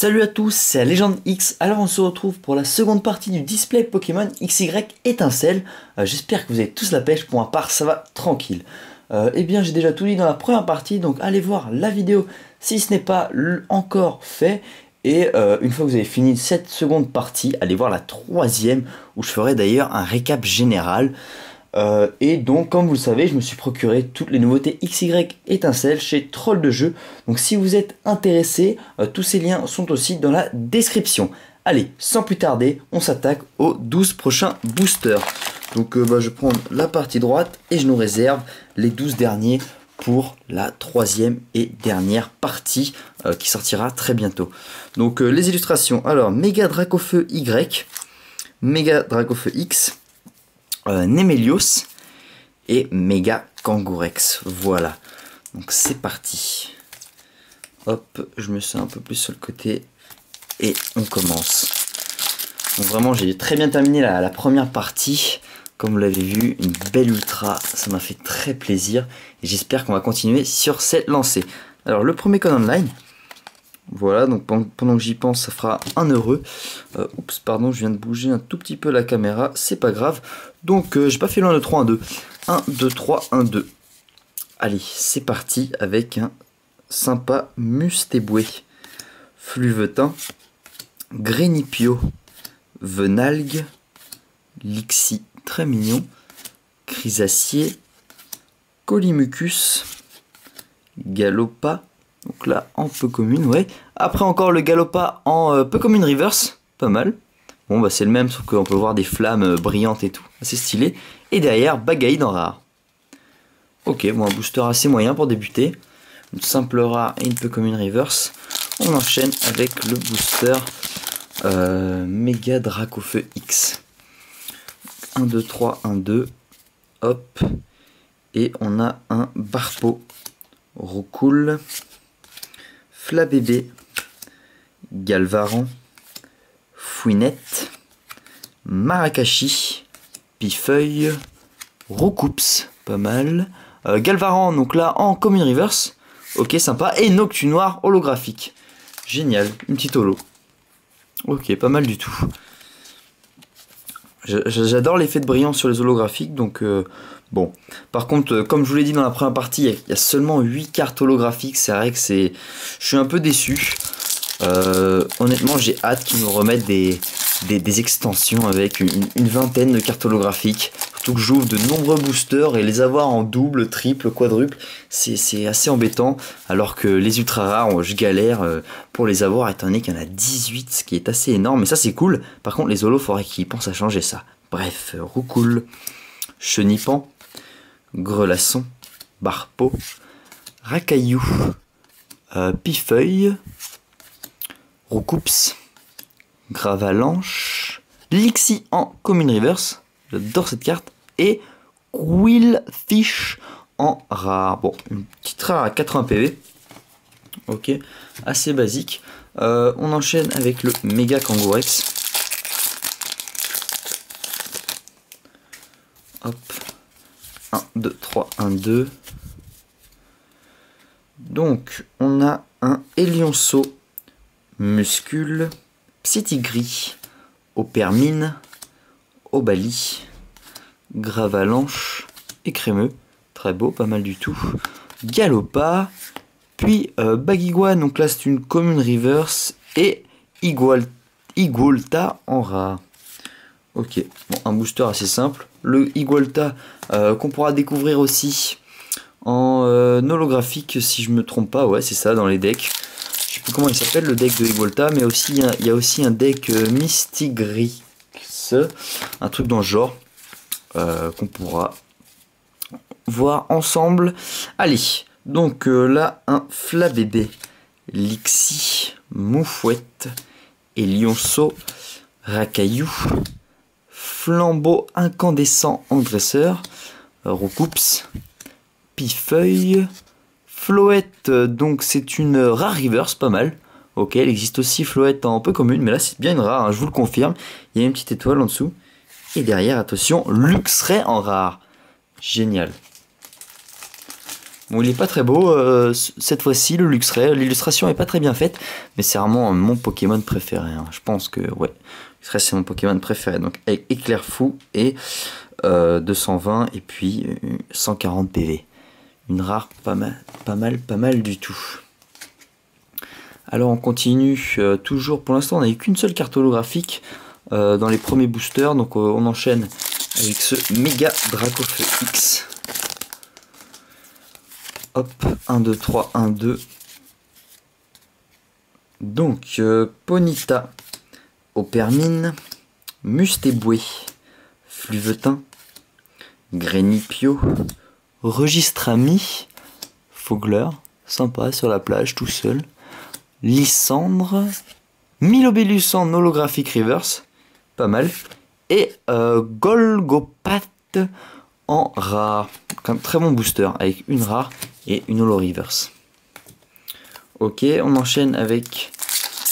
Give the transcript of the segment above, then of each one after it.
Salut à tous, c'est la Légende X. Alors on se retrouve pour la seconde partie du display Pokémon XY Étincelle. J'espère que vous avez tous la pêche, pour ma part ça va tranquille. Eh bien j'ai déjà tout dit dans la première partie, donc allez voir la vidéo si ce n'est pas encore fait. Et une fois que vous avez fini cette seconde partie, allez voir la troisième où je ferai d'ailleurs un récap général. Et donc comme vous le savez, je me suis procuré toutes les nouveautés XY Étincelle chez Troll de Jeu. Donc si vous êtes intéressé, tous ces liens sont aussi dans la description. Allez, sans plus tarder, on s'attaque aux 12 prochains boosters. Donc je prends la partie droite et je nous réserve les 12 derniers pour la troisième et dernière partie qui sortira très bientôt. Donc les illustrations, alors Méga Dracofeu Y, Méga Dracofeu X, Nemelios et Méga Kangourex. Voilà, donc c'est parti. Hop, je me sens un peu plus sur le côté et on commence. Donc vraiment j'ai très bien terminé la première partie. Comme vous l'avez vu, une belle ultra, ça m'a fait très plaisir et j'espère qu'on va continuer sur cette lancée. Alors le premier code online, voilà, donc pendant que j'y pense, ça fera 1 heureux. Oups, pardon, je viens de bouger un tout petit peu la caméra, c'est pas grave. Donc j'ai pas fait loin de 3, 1, 2. 1, 2, 3, 1, 2. Allez, c'est parti avec un sympa Mustéboué, Fluvetin, Grénipio, Venalgue, Lixi, très mignon, Chrysacier, Colimucus, Galopa, donc là en peu commune, ouais. Après encore le Galopa en peu commune reverse, pas mal. Bon bah c'est le même, sauf qu'on peut voir des flammes brillantes et tout, assez stylé. Et derrière Bagaïd en rare. Ok, bon un booster assez moyen pour débuter. Une simple rare et une peu commune reverse. On enchaîne avec le booster Méga Dracofeu X. 1, 2, 3, 1, 2. Hop. Et on a un Barpo, Roucoule, Flabébé, Galvaran, Fouinette, Marakashi, Pifeuille, Roucoups, pas mal. Galvaran, donc là en commune reverse. Ok, sympa. Et Noctunoir holographique. Génial, une petite holo. Ok, pas mal du tout. J'adore l'effet de brillance sur les holographiques, donc bon. Par contre, comme je vous l'ai dit dans la première partie, il y a seulement 8 cartes holographiques, c'est vrai que je suis un peu déçu. Honnêtement, j'ai hâte qu'ils nous remettent des extensions avec une vingtaine de cartes holographiques. Surtout que j'ouvre de nombreux boosters et les avoir en double, triple, quadruple, c'est assez embêtant. Alors que les ultra rares, je galère pour les avoir étant donné qu'il y en a 18, ce qui est assez énorme. Mais ça c'est cool. Par contre les holos, il faudrait qu'ils pensent à changer ça. Bref, Roucoule, Chenipan, Grelasson, Barpo, Racaillou, Pifeuille, Roucoups, Gravalanche, Lixi en commune reverse, j'adore cette carte, et Quillfish en rare. Bon, une petite rare à 80 PV, ok, assez basique. On enchaîne avec le Méga Kangourex. Hop, 1, 2, 3, 1, 2. Donc, on a un Elionceau, Muscule, Psytigris, Opermine, Obali, Gravalanche et Crémeux. Très beau, pas mal du tout. Galopa, puis Bagigua, donc là c'est une commune reverse, et Igualta en rare. Ok, bon, un booster assez simple. Le Igualta qu'on pourra découvrir aussi en holographique si je me trompe pas, ouais c'est ça dans les decks. Je sais plus comment il s'appelle le deck de Igualta, mais aussi il y a aussi un deck Mystigrix, un truc dans le genre qu'on pourra voir ensemble. Allez, donc là un Flabébé, Lixi, Moufouette, Elionceau, Racaillou, Flambeau incandescent en dresseur, Roucoups, Pifeuille, Floette, donc c'est une rare reverse, pas mal. Ok, elle existe aussi Floette en peu commune, mais là c'est bien une rare, hein, je vous le confirme. Il y a une petite étoile en dessous. Et derrière, attention, Luxray en rare. Génial. Bon, il est pas très beau cette fois-ci, le Luxray. L'illustration est pas très bien faite, mais c'est vraiment mon Pokémon préféré. Hein. Je pense que, ouais, Luxray c'est mon Pokémon préféré. Donc, avec Éclair Fou et 220 et puis 140 PV. Une rare, pas mal du tout. Alors, on continue toujours. Pour l'instant, on n'a eu qu'une seule carte holographique dans les premiers boosters. Donc, on enchaîne avec ce méga Dracofeu X. Hop, 1, 2, 3, 1, 2. Donc, Ponyta, Opermine, Mustéboué, Fluvetin, Grénipio, Registrami, Fogler, sympa sur la plage tout seul, Lysandre, Milobellus en holographique reverse, pas mal, et Golgopath en rare. Un très bon booster avec une rare et une holo reverse. Ok, on enchaîne avec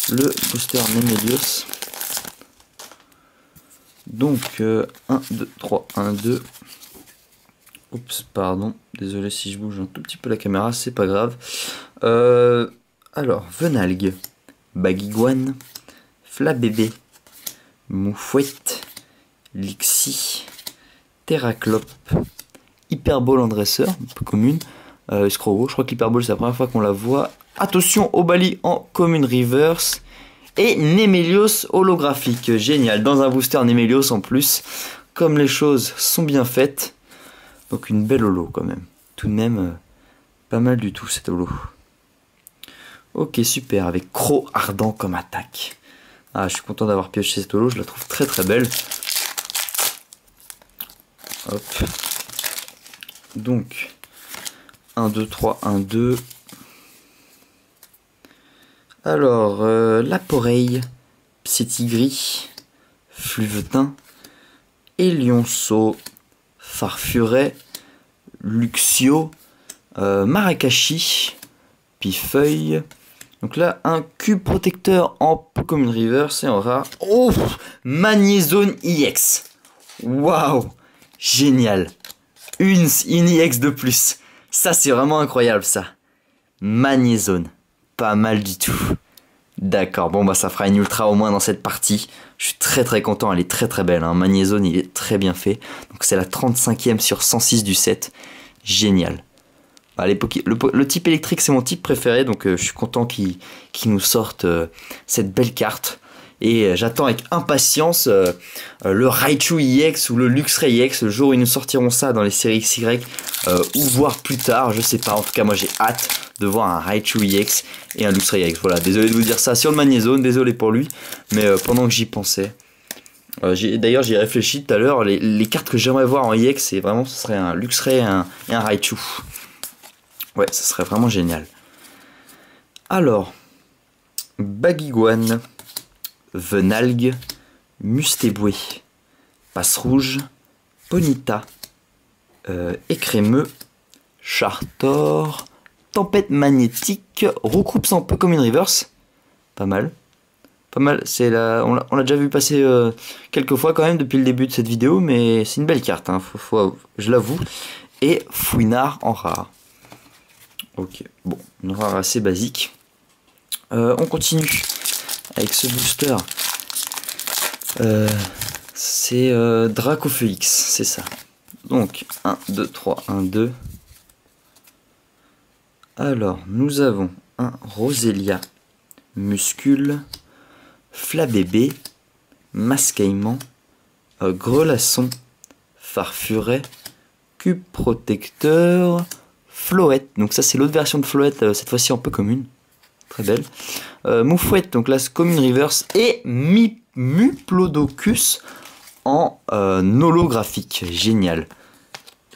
le booster Nemelios. Donc 1, 2, 3, 1, 2. Oups, pardon, désolé si je bouge un tout petit peu la caméra, c'est pas grave. Alors, Venalgue, Baguiguane, Flabébé, Moufouette, Lixie, Terraclope, Hyperbole en dresseur, un peu commune, Escrobo, je crois que l'Hyperbole c'est la première fois qu'on la voit. Attention, Obali en commune reverse. Et Nemelios holographique, génial, dans un booster Nemelios en plus, comme les choses sont bien faites. Donc une belle holo quand même, tout de même pas mal du tout cette holo. Ok, super, avec Croc Ardent comme attaque. Ah, je suis content d'avoir pioché cette holo, je la trouve très très belle. Hop. Donc, 1, 2, 3, 1, 2. Alors, Laporeille, Psytigris, Fluvetin, Élionceau, Farfuret, Luxio, Marakashi, Pifeuille. Donc là, un cube protecteur en Pokémon Reverse et en rare. Oh, Magnézone EX. Waouh, génial. Une EX de plus. Ça, c'est vraiment incroyable, ça. Magnézone. Pas mal du tout. D'accord, bon bah ça fera une ultra au moins dans cette partie. Je suis très très content, elle est très très belle. Hein. Magnézone, il est très bien fait. Donc c'est la 35e sur 106 du set. Génial. Bah, le type électrique, c'est mon type préféré. Donc je suis content qu'il nous sorte cette belle carte. Et j'attends avec impatience le Raichu EX ou le Luxray EX, le jour où ils nous sortiront ça dans les séries XY, ou voire plus tard, je sais pas. En tout cas, moi j'ai hâte de voir un Raichu EX et un Luxray EX. Voilà, désolé de vous dire ça sur le Magnézone, désolé pour lui, mais pendant que j'y pensais. D'ailleurs, j'y ai réfléchi tout à l'heure, les cartes que j'aimerais voir en EX, c'est vraiment, ce serait un Luxray et un Raichu. Ouais, ça serait vraiment génial. Alors, Baguiguane, Venalgue, Mustéboué, Passe-Rouge, Ponyta, Écrémeux, Chartor, Tempête Magnétique, Recoupe sans peu comme une reverse. Pas mal. Pas mal, on l'a déjà vu passer quelques fois quand même depuis le début de cette vidéo, mais c'est une belle carte, hein, je l'avoue. Et Fouinard en rare. Ok, bon, une rare assez basique. On continue avec ce booster. C'est Dracofeu X, c'est ça. Donc 1, 2, 3, 1, 2. Alors, nous avons un Roselia, Muscule, Flabébé, Mascaillement, Grelasson, Farfuret, Cube Protecteur, Floette. Donc ça c'est l'autre version de Floette, cette fois-ci un peu commune. Très belle. Moufouette, donc là c'est commune reverse. Et Muplodocus en holographique. Génial.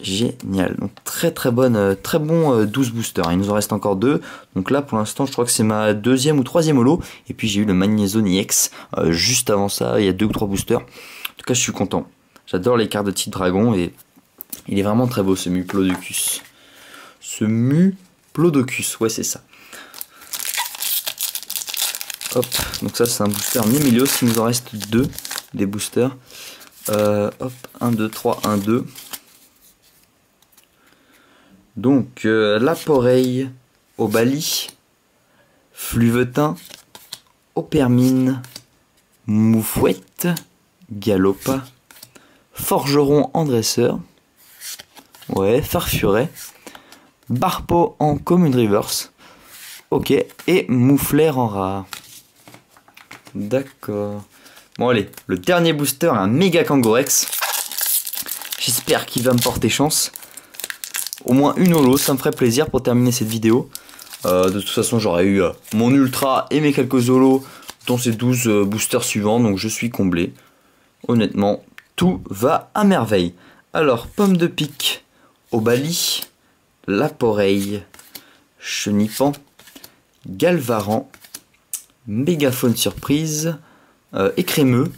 Génial. Donc très bon 12 boosters. Il nous en reste encore 2. Donc là pour l'instant je crois que c'est ma deuxième ou troisième holo. Et puis j'ai eu le Magnézone EX juste avant ça. Il y a 2 ou 3 boosters. En tout cas je suis content. J'adore les cartes de type dragon et il est vraiment très beau ce Muplodocus. Ce Muplodocus, ouais c'est ça. Hop, donc ça c'est un booster Nemelios, il nous en reste 2 des boosters. Hop, 1, 2, 3, 1, 2. Donc Laporeille, Obali, Fluvetin, Opermine, Moufouette, Galopa, Forgeron en dresseur, ouais, Farfuret, Barpeau en commune reverse, ok, et Mouflair en rare. D'accord. Bon allez, le dernier booster, un méga Kangourex. J'espère qu'il va me porter chance. Au moins une holo, ça me ferait plaisir pour terminer cette vidéo. De toute façon, j'aurais eu mon ultra et mes quelques holos dans ces 12 boosters suivants, donc je suis comblé. Honnêtement, tout va à merveille. Alors, Pomme de pique, Obali, Laporeille, Chenipan, Galvaran, Mégaphone surprise, Écrémeux,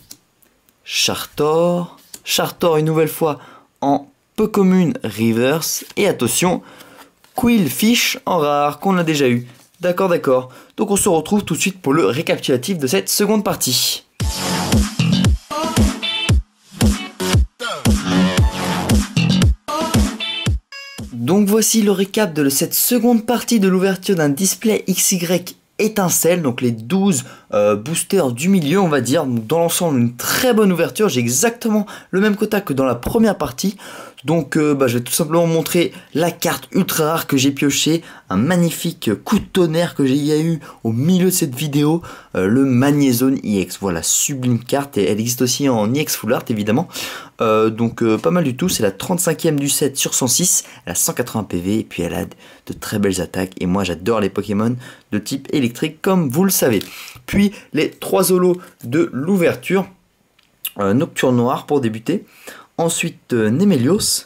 Chartor, Chartor une nouvelle fois en peu commune reverse, et attention, Quillfish en rare qu'on a déjà eu. D'accord, d'accord. Donc on se retrouve tout de suite pour le récapitulatif de cette seconde partie. Donc voici le récap de cette seconde partie de l'ouverture d'un display XY étincelle, donc les 12 boosters du milieu, on va dire. Donc, dans l'ensemble, une très bonne ouverture. J'ai exactement le même quota que dans la première partie. Donc je vais tout simplement montrer la carte ultra rare que j'ai pioché, un magnifique coup de tonnerre que j'ai eu au milieu de cette vidéo, le Magnézone EX. Voilà, sublime carte, et elle existe aussi en EX Full Art évidemment. Donc pas mal du tout, c'est la 35e du set sur 106, elle a 180 PV et puis elle a de très belles attaques, et moi j'adore les Pokémon de type électrique comme vous le savez. Puis les 3 holos de l'ouverture, Nocturne Noir pour débuter. Ensuite Nemelios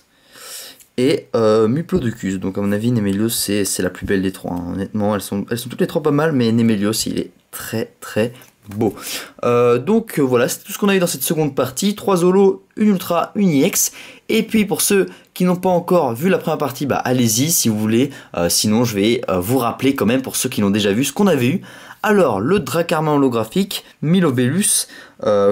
et Muplodocus. Donc à mon avis Nemelios c'est la plus belle des trois, hein. Honnêtement elles sont toutes les trois pas mal, mais Nemelios il est très très beau. Donc voilà, c'est tout ce qu'on a eu dans cette seconde partie. 3 holos, une ultra, une EX. Et puis pour ceux qui n'ont pas encore vu la première partie, allez-y si vous voulez. Sinon je vais vous rappeler quand même, pour ceux qui l'ont déjà vu, ce qu'on avait eu. Alors le Dracarmin holographique, Milobellus,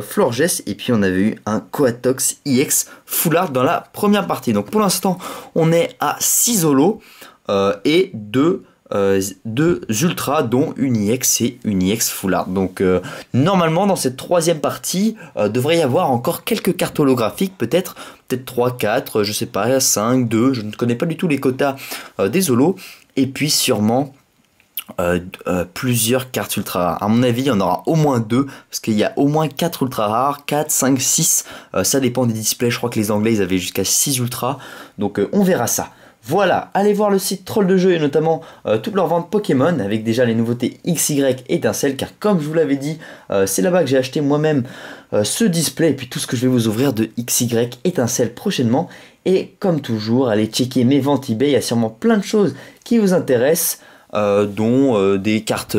Florges, et puis on avait eu un Coatox EX Full Art dans la première partie. Donc pour l'instant on est à 6 holos et 2 ultras, dont une EX et une EX Full Art. Donc normalement dans cette troisième partie devrait y avoir encore quelques cartes holographiques, peut-être 3, 4, je sais pas, 5, 2, je ne connais pas du tout les quotas des holos, et puis sûrement plusieurs cartes ultra rares. À mon avis il y en aura au moins 2, parce qu'il y a au moins 4 ultra rares, 4, 5, 6, ça dépend des displays. Je crois que les anglais ils avaient jusqu'à 6 ultras, donc on verra ça. Voilà, allez voir le site Troll de Jeu et notamment toute leur vente Pokémon, avec déjà les nouveautés XY étincelle, car comme je vous l'avais dit, c'est là-bas que j'ai acheté moi-même ce display, et puis tout ce que je vais vous ouvrir de XY étincelle prochainement. Et comme toujours, allez checker mes ventes eBay, il y a sûrement plein de choses qui vous intéressent, dont des cartes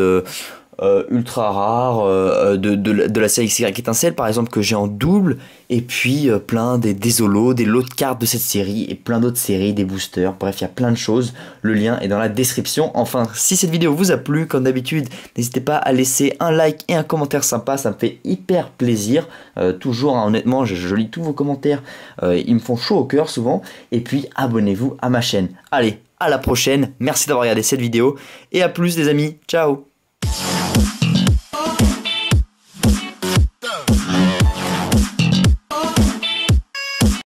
ultra rares de la série XY étincelle par exemple, que j'ai en double, et puis plein des holos, des lots de cartes de cette série et plein d'autres séries, des boosters, bref il y a plein de choses. Le lien est dans la description. Enfin, si cette vidéo vous a plu, comme d'habitude n'hésitez pas à laisser un like et un commentaire sympa, ça me fait hyper plaisir. Toujours hein, honnêtement je lis tous vos commentaires, ils me font chaud au cœur souvent. Et puis abonnez-vous à ma chaîne. Allez, à la prochaine, merci d'avoir regardé cette vidéo et à plus les amis, ciao.